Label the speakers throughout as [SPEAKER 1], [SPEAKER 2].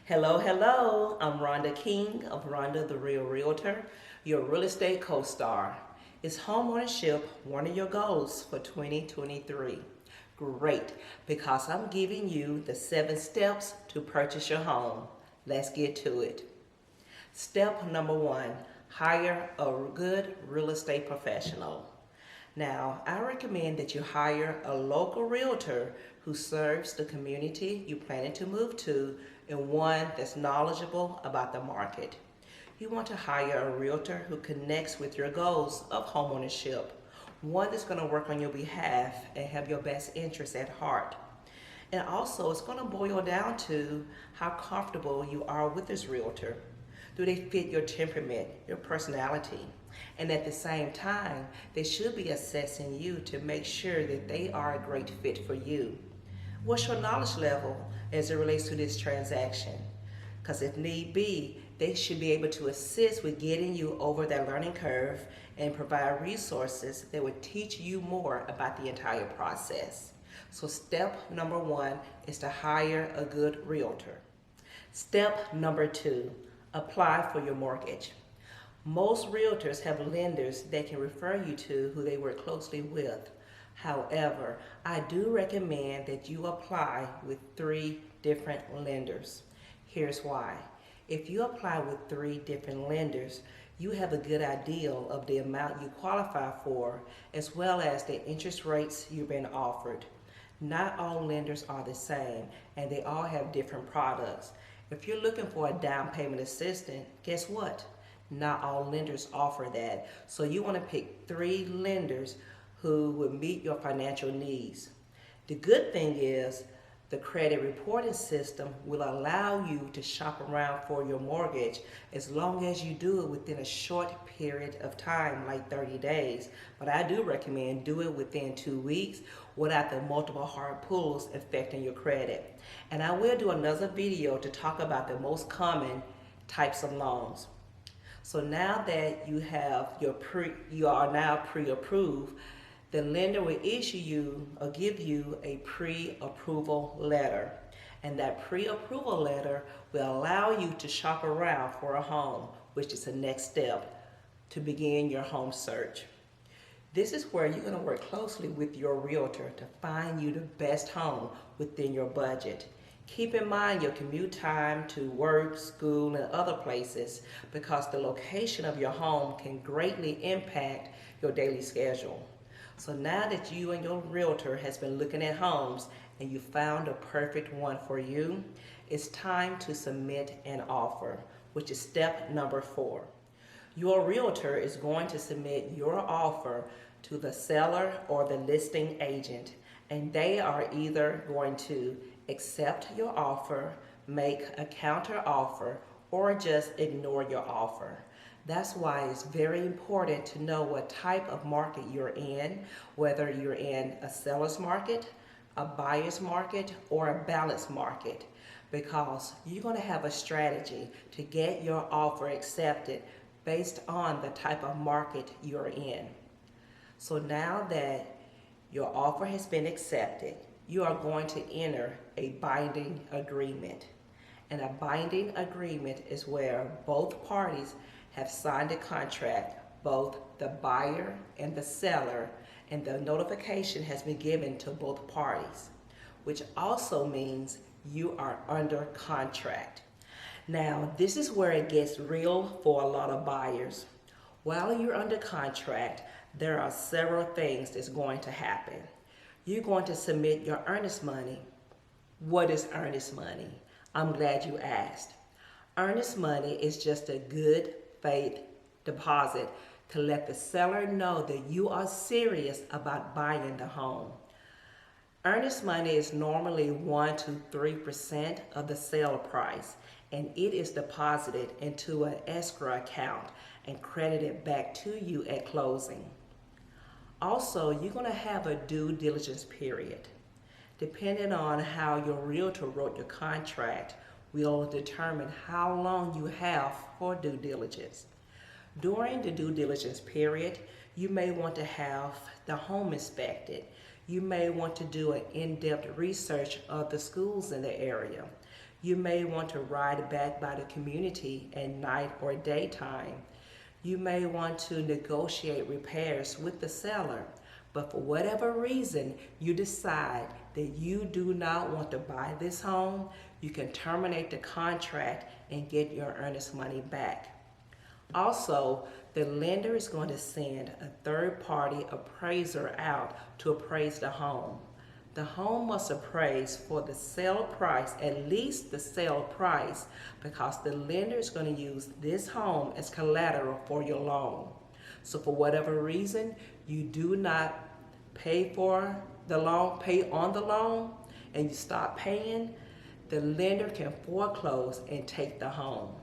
[SPEAKER 1] Hello, hello. I'm Rhonda King of Rhonda the Real Realtor, your real estate co-star. Is homeownership one of your goals for 2023? Great, because I'm giving you the 7 steps to purchase your home. Let's get to it. Step number 1, hire a good real estate professional. Now, I recommend that you hire a local realtor who serves the community you're planning to move to and one that's knowledgeable about the market. You want to hire a realtor who connects with your goals of homeownership, one that's going to work on your behalf and have your best interests at heart. And also, it's going to boil down to how comfortable you are with this realtor. Do they fit your temperament, your personality? And at the same time, they should be assessing you to make sure that they are a great fit for you. What's your knowledge level as it relates to this transaction? Because if need be, they should be able to assist with getting you over that learning curve and provide resources that would teach you more about the entire process. So step number 1 is to hire a good realtor. Step number 2, apply for your mortgage. Most realtors have lenders they can refer you to who they work closely with. However, I do recommend that you apply with 3 different lenders. Here's why. If you apply with 3 different lenders, you have a good idea of the amount you qualify for, as well as the interest rates you've been offered. Not all lenders are the same, and they all have different products. If you're looking for a down payment assistance, guess what? Not all lenders offer that. So you want to pick 3 lenders who will meet your financial needs. The good thing is the credit reporting system will allow you to shop around for your mortgage as long as you do it within a short period of time, like 30 days. But I do recommend do it within 2 weeks without the multiple hard pulls affecting your credit. And I will do another video to talk about the most common types of loans. So now that you are now pre-approved, the lender will issue you or give you a pre-approval letter. And that pre-approval letter will allow you to shop around for a home, which is the next step to begin your home search. This is where you're going to work closely with your realtor to find you the best home within your budget. Keep in mind your commute time to work, school, and other places because the location of your home can greatly impact your daily schedule. So now that you and your realtor has been looking at homes and you found a perfect one for you, it's time to submit an offer, which is step number 4. Your realtor is going to submit your offer to the seller or the listing agent, and they are either going to accept your offer, make a counter offer, or just ignore your offer. That's why it's very important to know what type of market you're in, whether you're in a seller's market, a buyer's market, or a balanced market, because you're going to have a strategy to get your offer accepted based on the type of market you're in. So now that your offer has been accepted, you are going to enter a binding agreement. And a binding agreement is where both parties have signed a contract, both the buyer and the seller, and the notification has been given to both parties, which also means you are under contract. Now, this is where it gets real for a lot of buyers. While you're under contract, there are several things that's going to happen. You're going to submit your earnest money. What is earnest money? I'm glad you asked. Earnest money is just a good faith deposit to let the seller know that you are serious about buying the home. Earnest money is normally 1 to 3% of the sale price, and it is deposited into an escrow account and credited back to you at closing. Also, you're going to have a due diligence period. Depending on how your realtor wrote your contract will determine how long you have for due diligence. During the due diligence period, you may want to have the home inspected. You may want to do an in-depth research of the schools in the area. You may want to ride back by the community at night or daytime. You may want to negotiate repairs with the seller, but for whatever reason you decide that you do not want to buy this home, you can terminate the contract and get your earnest money back. Also, the lender is going to send a third-party appraiser out to appraise the home. The home must appraise for the sale price, at least the sale price, because the lender is going to use this home as collateral for your loan. So for whatever reason, you do not pay for the loan, pay on the loan, and you stop paying, the lender can foreclose and take the home.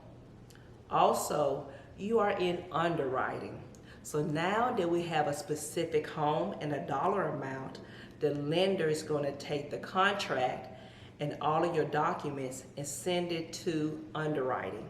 [SPEAKER 1] Also, you are in underwriting. So now that we have a specific home and a dollar amount, the lender is going to take the contract and all of your documents and send it to underwriting.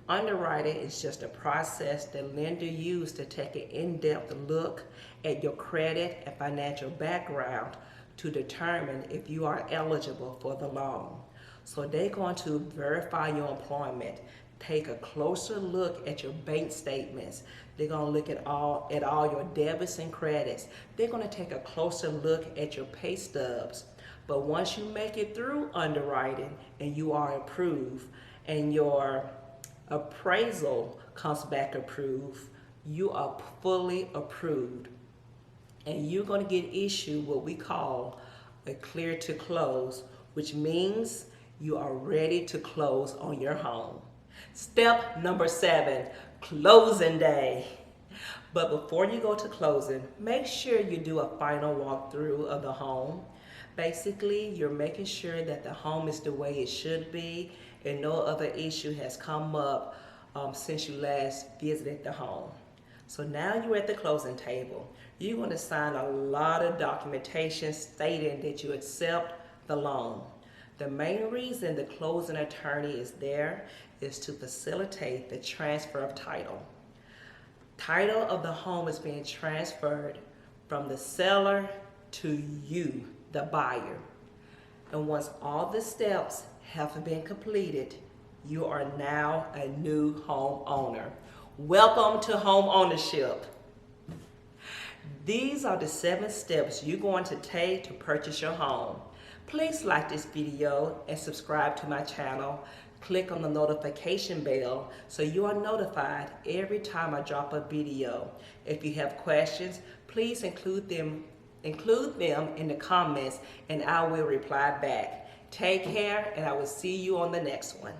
[SPEAKER 1] Underwriting is just a process the lender uses to take an in-depth look at your credit and financial background to determine if you are eligible for the loan. So they're going to verify your employment, take a closer look at your bank statements. They're going to look at all your debits and credits. They're going to take a closer look at your pay stubs. But once you make it through underwriting and you are approved and your appraisal comes back approved, you are fully approved. And you're going to get issued what we call a clear to close, which means you are ready to close on your home. Step number 7, closing day. But before you go to closing, make sure you do a final walkthrough of the home. Basically, you're making sure that the home is the way it should be and no other issue has come up since you last visited the home. So now you're at the closing table. You're going to sign a lot of documentation stating that you accept the loan. The main reason the closing attorney is there is to facilitate the transfer of title. Title of the home is being transferred from the seller to you, the buyer. And once all the steps have been completed, you are now a new homeowner. Welcome to home ownership. These are the 7 steps you're going to take to purchase your home. Please like this video and subscribe to my channel. Click on the notification bell so you are notified every time I drop a video. If you have questions, please include them in the comments and I will reply back. Take care and I will see you on the next one.